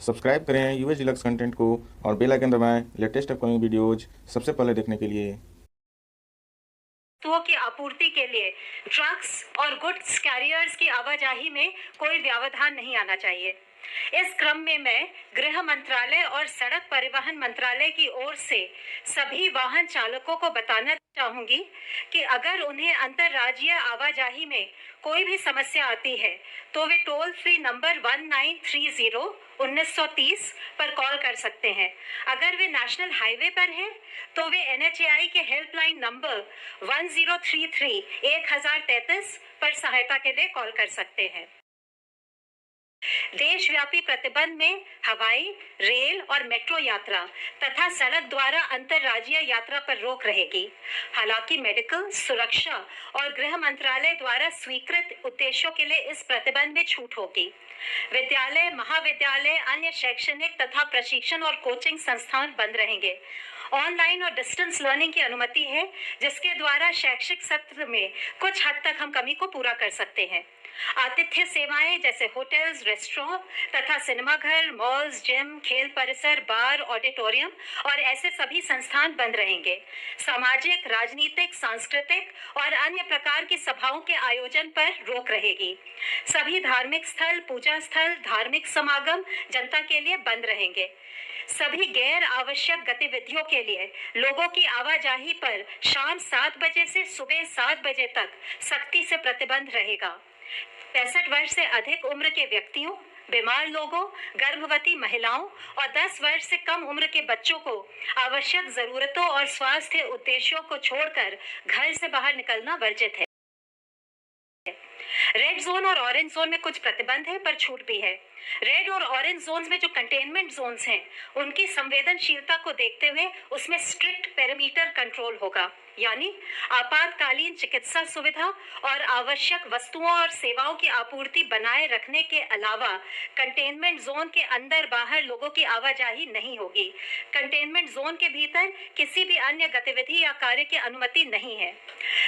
Subscribe करें US deluxe content को और बेल आइकन दबाएं लेटेस्ट अपकमिंग वीडियोज सबसे पहले देखने के लिए। वस्तुओं की आपूर्ति के लिए ट्रक्स और गुड्स कैरियर्स की आवाजाही में कोई व्यवधान नहीं आना चाहिए। इस क्रम में मैं गृह मंत्रालय और सड़क परिवहन मंत्रालय की ओर से सभी वाहन चालकों को बताना चाहूंगी कि अगर उन्हें अंतर्राज्यीय आवाजाही में कोई भी समस्या आती है तो वे टोल फ्री नंबर 1930 पर कॉल कर सकते हैं। अगर वे नेशनल हाईवे पर हैं तो वे NHAI के हेल्पलाइन नंबर 1033 पर सहायता के लिए कॉल कर सकते हैं। देशव्यापी प्रतिबंध में हवाई, रेल और मेट्रो यात्रा तथा सड़क द्वारा अंतर्राज्यीय यात्रा पर रोक रहेगी। हालांकि मेडिकल, सुरक्षा और गृह मंत्रालय द्वारा स्वीकृत उद्देश्यों के लिए इस प्रतिबंध में छूट होगी। विद्यालय, महाविद्यालय, अन्य शैक्षणिक तथा प्रशिक्षण और कोचिंग संस्थान बंद रहेंगे। ऑनलाइन और डिस्टेंस लर्निंग की अनुमति है, जिसके द्वारा शैक्षिक सत्र में कुछ हद तक हम कमी को पूरा कर सकते हैं। आतिथ्य सेवाएं जैसे होटल्स, रेस्टोरेंट तथा सिनेमाघर, मॉल्स, जिम, खेल परिसर, बार, ऑडिटोरियम और ऐसे सभी संस्थान बंद रहेंगे। सामाजिक, राजनीतिक, सांस्कृतिक और अन्य प्रकार की सभाओं के आयोजन पर रोक रहेगी। सभी धार्मिक स्थल, पूजा स्थल, धार्मिक समागम जनता के लिए बंद रहेंगे। सभी गैर आवश्यक गतिविधियों के लिए लोगों की आवाजाही पर शाम 7 बजे से सुबह 7 बजे तक सख्ती से प्रतिबंध रहेगा। 65 वर्ष से अधिक उम्र के व्यक्तियों, बीमार लोगों, गर्भवती महिलाओं और 10 वर्ष से कम उम्र के बच्चों को आवश्यक जरूरतों और स्वास्थ्य उद्देश्यों को छोड़कर घर से बाहर निकलना वर्जित है। रेड जोन और ऑरेंज जोन में कुछ प्रतिबंध है, पर छूट भी है। रेड और ऑरेंज जोन्स में जो कंटेनमेंट जोन्स हैं, उनकी संवेदनशीलता को देखते हुए उसमें स्ट्रिक्ट पेरीमीटर कंट्रोल होगा, यानी आपातकालीन चिकित्सा सुविधा और आवश्यक वस्तुओं और सेवाओं की आपूर्ति बनाए रखने के अलावा कंटेनमेंट जोन के अंदर बाहर लोगों की आवाजाही नहीं होगी। कंटेनमेंट जोन के भीतर किसी भी अन्य गतिविधि या कार्य की अनुमति नहीं है।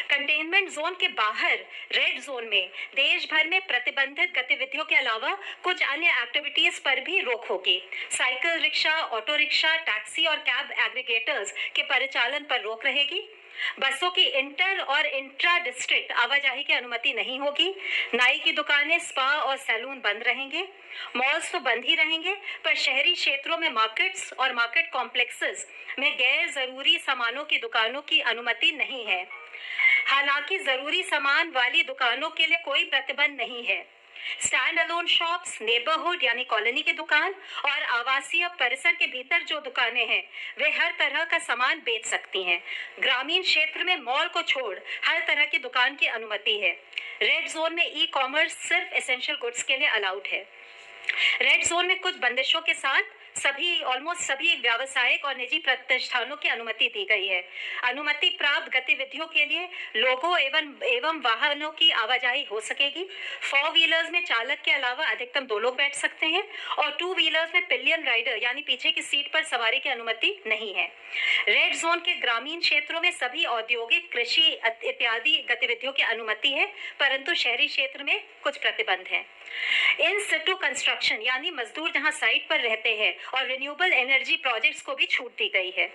कंटेनमेंट जोन के बाहर रेड जोन में देश भर में प्रतिबंधित गतिविधियों के अलावा कुछ अन्य एक्टिविटीज पर भी रोक होगी। Cycle rickshaw, auto rickshaw, taxi और कैब एग्रीगेटर्स के परिचालन पर रोक रहेगी। बसों की इंटर और इंट्रा डिस्ट्रिक्ट आवाजाही की अनुमति नहीं होगी। नाई की दुकानें, स्पा और सैलून बंद रहेंगे। मॉल्स तो बंद ही रहेंगे, पर शहरी क्षेत्रों में मार्केट्स और मार्केट कॉम्प्लेक्सेस में गैर जरूरी सामानों की दुकानों की अनुमति नहीं है। हालांकि जरूरी सामान वाली दुकानों के लिए कोई प्रतिबंध नहीं है। स्टैंड अलोन शॉप्स, नेबरहुड यानी कॉलोनी की दुकान और आवासीय परिसर के भीतर जो दुकानें हैं, वे हर तरह का सामान बेच सकती हैं। ग्रामीण क्षेत्र में मॉल को छोड़ हर तरह की दुकान की अनुमति है। रेड जोन में ई कॉमर्स सिर्फ एसेंशियल गुड्स के लिए अलाउड है। रेड जोन में कुछ बंदिशों के साथ ऑलमोस्ट सभी व्यावसायिक और निजी प्रतिष्ठानों की अनुमति दी गई है। अनुमति प्राप्त गतिविधियों के लिए लोगों एवं वाहनों की आवाजाही हो सकेगी। 4 व्हीलर्स में चालक के अलावा अधिकतम 2 लोग बैठ सकते हैं और 2 व्हीलर्स में पिलियन राइडर यानी पीछे की सीट पर सवारी की अनुमति नहीं है। रेड जोन के ग्रामीण क्षेत्रों में सभी औद्योगिक, कृषि इत्यादि गतिविधियों की अनुमति है, परंतु शहरी क्षेत्र में कुछ प्रतिबंध है। इन सिटू कंस्ट्रक्शन यानी मजदूर जहां साइट पर रहते हैं और रिन्यूएबल एनर्जी प्रोजेक्ट्स को भी छूट दी गई है।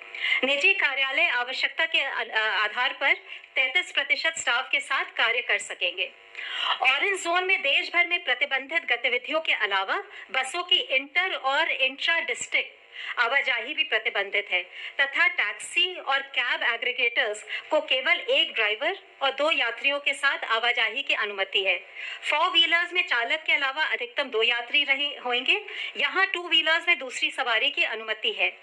निजी कार्यालय आवश्यकता के आधार पर 33% स्टाफ के साथ कार्य कर सकेंगे। ऑरेंज जोन में देश भर में प्रतिबंधित गतिविधियों के अलावा बसों की इंटर और इंट्रा डिस्ट्रिक्ट आवाजाही भी प्रतिबंधित है तथा टैक्सी और कैब एग्रीगेटर्स को केवल एक ड्राइवर और 2 यात्रियों के साथ आवाजाही की अनुमति है। 4 व्हीलर्स में चालक के अलावा अधिकतम 2 यात्री होंगे। यहाँ 2 व्हीलर्स में दूसरी सवारी की अनुमति है।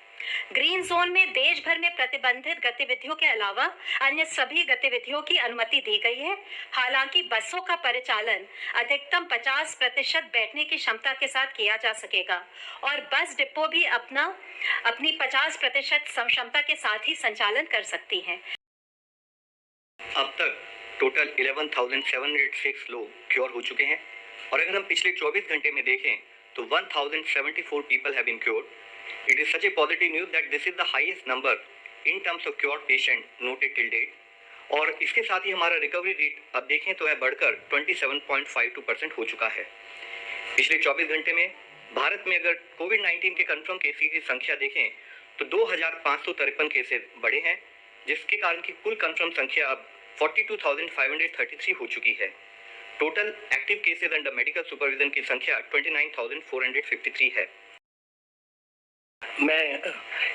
ग्रीन जोन में देश भर में प्रतिबंधित गतिविधियों के अलावा अन्य सभी गतिविधियों की अनुमति दी गई है। हालांकि बसों का परिचालन अधिकतम 50% बैठने की क्षमता के साथ किया जा सकेगा और बस डिपो भी अपनी 50% क्षमता के साथ ही संचालन कर सकती हैं। अब तक टोटल 11,706 लोग क्योर हो चुके हैं और अगर हम पिछले 24 घंटे में देखें तो 1,074 people have been cured. It is such a positive news that this is the highest number in terms of cured patient noted till date. और इसके साथ ही हमारा रिकवरी रेट अब देखें तो है बढ़कर 27.52% हो चुका है। पिछले 24 घंटे में भारत में अगर कोविड-19 के कंफर्म केसेस की संख्या देखें तो 2,553 केसेस बढ़े हैं, जिसके कारण की कुल कंफर्म संख्या अब 42,533 हो चुकी है। Total active cases under medical supervision की संख्या 29,453 है। मैं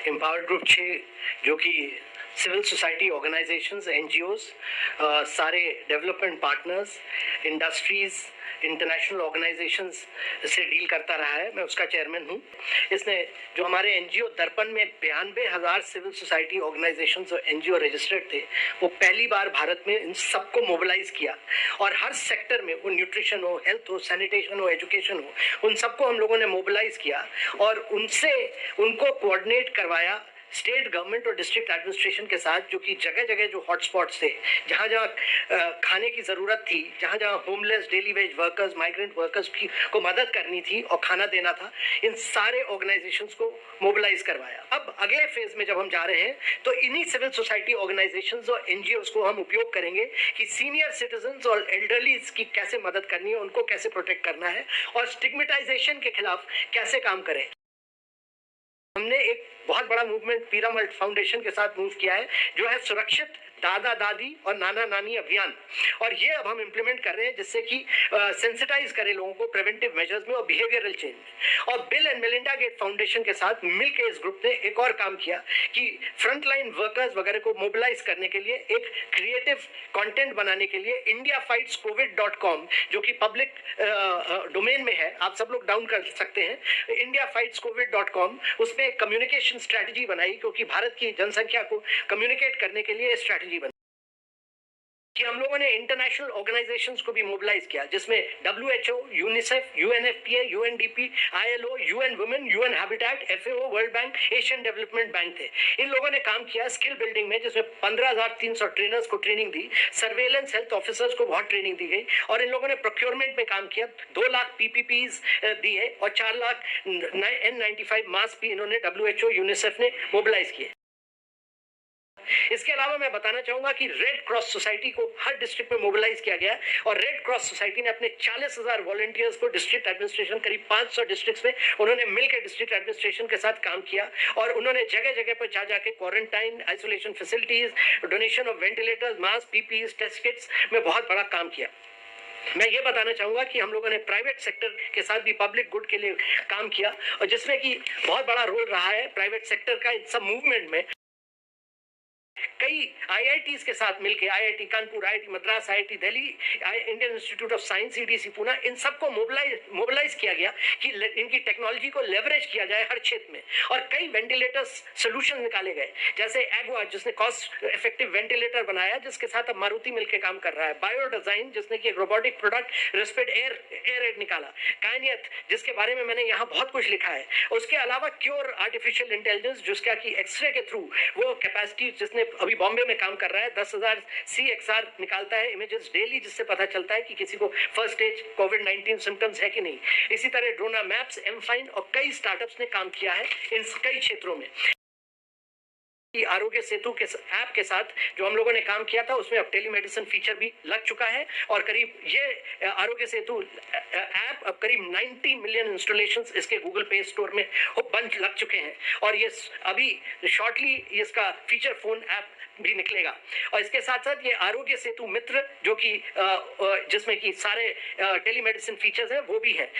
एम्पावर्ड ग्रुप 6 जो कि सिविल सोसाइटी ऑर्गेनाइजेशंस, एनजीओज, सारे development partners, industries, international organisations से डील करता रहा है, मैं उसका चेयरमैन हूँ। इसने जो हमारे एनजीओ दर्पण में 92,000 सिविल सोसाइटी ऑर्गेनाइजेशंस और एनजीओ रजिस्टर्ड थे, वो पहली बार भारत में इन सबको मोबिलाइज किया और हर सेक्टर में, वो न्यूट्रिशन हो, हेल्थ हो, सैनिटेशन हो, एजुकेशन हो, उन सबको हम लोगों ने मोबिलाइज किया और उनको कोऑर्डिनेट करवाया स्टेट गवर्नमेंट और डिस्ट्रिक्ट एडमिनिस्ट्रेशन के साथ, जो कि जगह जगह जो हॉटस्पॉट्स थे, जहाँ जहाँ खाने की ज़रूरत थी, जहाँ जहाँ homeless, daily veg workers, migrant workers को मदद करनी थी और खाना देना था, इन सारे ऑर्गेनाइजेशंस को मोबिलाइज करवाया। अब अगले फेज में जब हम जा रहे हैं तो इन्हीं सिविल सोसाइटी ऑर्गेनाइजेशंस और एनजीओज को हम उपयोग करेंगे कि सीनियर सिटीजन्स और एल्डरलीज की कैसे मदद करनी है, उनको कैसे प्रोटेक्ट करना है और स्टिग्मेटाइजेशन के खिलाफ कैसे काम करें। हमने एक बहुत बड़ा मूवमेंट पीरामल फाउंडेशन के साथ मूव किया है, जो है सुरक्षित दादा दादी और नाना नानी अभियान, और ये अब हम इम्प्लीमेंट कर रहे हैं जिससे कि सेंसिटाइज करें लोगों को प्रिवेंटिव मेजर्स में और बिहेवियरल चेंज में। और Bill and Melinda Gates Foundation के साथ मिलकर इस ग्रुप ने एक और काम किया कि फ्रंटलाइन वर्कर्स वगैरह को मोबिलाइज करने के लिए एक क्रिएटिव कंटेंट बनाने के लिए indiafightscovid.com, जो कि पब्लिक डोमेन में है, आप सब लोग डाउन कर सकते हैं, indiafightscovid.com, उसमें कम्युनिकेशन स्ट्रेटजी बनाई, क्योंकि भारत की जनसंख्या को कम्युनिकेट करने के लिए स्ट्रेटजी कि हम लोगों ने इंटरनेशनल ऑर्गेनाइजेशंस को भी मोबिलाइज किया, जिसमें WHO, UNICEF, UNFPA, UNDP, ILO, UN women, UN habitat, FAO, world bank, Asian development bank थे। इन लोगों ने काम किया स्किल बिल्डिंग में, जिसमें 15,300 ट्रेनर्स को ट्रेनिंग दी, सर्वेलेंस हेल्थ ऑफिसर्स को बहुत ट्रेनिंग दी गई, और इन लोगों ने प्रोक्योरमेंट में काम किया, 2 लाख PPPs दिए और 4 लाख N95 मास्क भी इन्होंने WHO, यूनिसेफ ने मोबिलाइज किए। इसके अलावा मैं बताना चाहूंगा कि रेड क्रॉस सोसाइटी को हर डिस्ट्रिक्ट में मोबिलाइज किया गया और रेड क्रॉस सोसाइटी ने अपने 40,000 वॉलंटियर्स को डिस्ट्रिक्ट एडमिनिस्ट्रेशन, करीब 500 डिस्ट्रिक्ट्स में उन्होंने मिलकर डिस्ट्रिक्ट एडमिनिस्ट्रेशन के साथ काम किया और उन्होंने जगह जगह पर जा जाके quarantine, isolation facilities, donation of ventilators, masks, PPEs, test kits में बहुत बड़ा काम किया। मैं ये बताना चाहूंगा कि हम लोगों ने प्राइवेट सेक्टर के साथ भी पब्लिक गुड के लिए काम किया, और जिसमें कि बहुत बड़ा रोल रहा है प्राइवेट सेक्टर का इन सब मूवमेंट में। कई IITs के साथ मिलकर, IIT Kanpur, IIT Madras, IIT Delhi, Indian Institute of Science, CDC Poona, इन सबको मोबिलाइज किया गया कि इनकी टेक्नोलॉजी को लेवरेज किया जाए हर क्षेत्र में, और कई वेंटिलेटर्स सोल्यूशन निकाले गए, जैसे एगवा जिसने कॉस्ट इफेक्टिव वेंटिलेटर बनाया, जिसके साथ अब मारुति मिलकर काम कर रहा है, बायोडिजाइन जिसने कि एक रोबोटिक प्रोडक्ट रेस्पिरेट एयर निकाला, कायनियत जिसके बारे में मैंने यहाँ बहुत कुछ लिखा है, उसके अलावा क्योर आर्टिफिशियल इंटेलिजेंस जिसका कि एक्सरे के थ्रू वो कैपेसिटी, जिसने अभी बॉम्बे में काम कर रहा है, 10,000 CXR निकालता है इमेजेस डेली, जिससे पता चलता है कि किसी को फर्स्ट स्टेज कोविड-19 सिम्टम्स है कि नहीं। इसी तरह ड्रोना मैप्स, एमफाइन और कई स्टार्टअप्स ने काम किया है इन कई क्षेत्रों में। आरोग्य सेतु के ऐप के साथ जो हम लोगों ने काम किया था, उसमें अब टेलीमेडिसिन फीचर भी लग चुका है, और करीब ये आरोग्य सेतु ऐप अब करीब 90 मिलियन इंस्टॉलेशंस इसके गूगल पे स्टोर में बन लग चुके हैं, और ये अभी शॉर्टली इसका फीचर फोन ऐप भी निकलेगा। और इसके साथ साथ ये आरोग्य सेतु मित्र, जो कि जिसमें कि सारे टेलीमेडिसिन फीचर्स हैं, वो भी है।